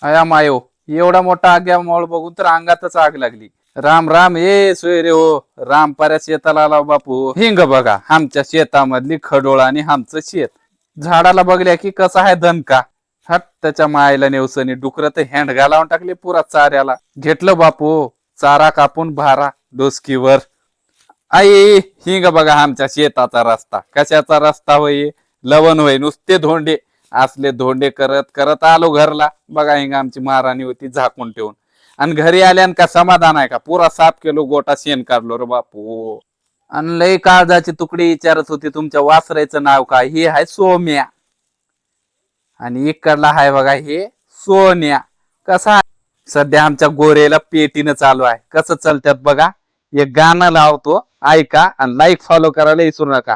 अया मायो, एवढा मोठा आग्या मोळ बघून तर अंगातच आग लागली. राम राम ये सोयरे हो. राम पर्या शेताला आला बापू. हिंग बघा आमच्या शेतामधली खडोळ आणि आमचं शेत. झाडाला बघल्या की कसा आहे दणका. हट त्याच्या मायला नेवसनी डुकर तर हँड घालावून टाकले पुरा चाऱ्याला. घेतलं बापू चारा कापून भारा डोसकीवर. आई हिंग बघा आमच्या शेताचा रस्ता. कशाचा रस्ता होय? लवण होय नुसते धोंडे. असले धोंडे करत करत आलो घरला. बघा हिंग आमची महाराणी होती झाकून ठेवून. आणि घरी आल्यान का समाधान आहे का? पुरा 7 किलो गोटा शेण काढलो रे बापू. आणि लय काळजाची तुकडी विचारत होती तुमच्या वासराचं नाव काय? हे आहे सोम्या. आणि इकडला आहे बघा हे सोन्या. कसा सध्या आमच्या गोरेला पेटीनं चालू आहे. कसं चालतात बघा. एक गाणं लावतो ऐका आणि लाईक फॉलो करायला विसरू नका.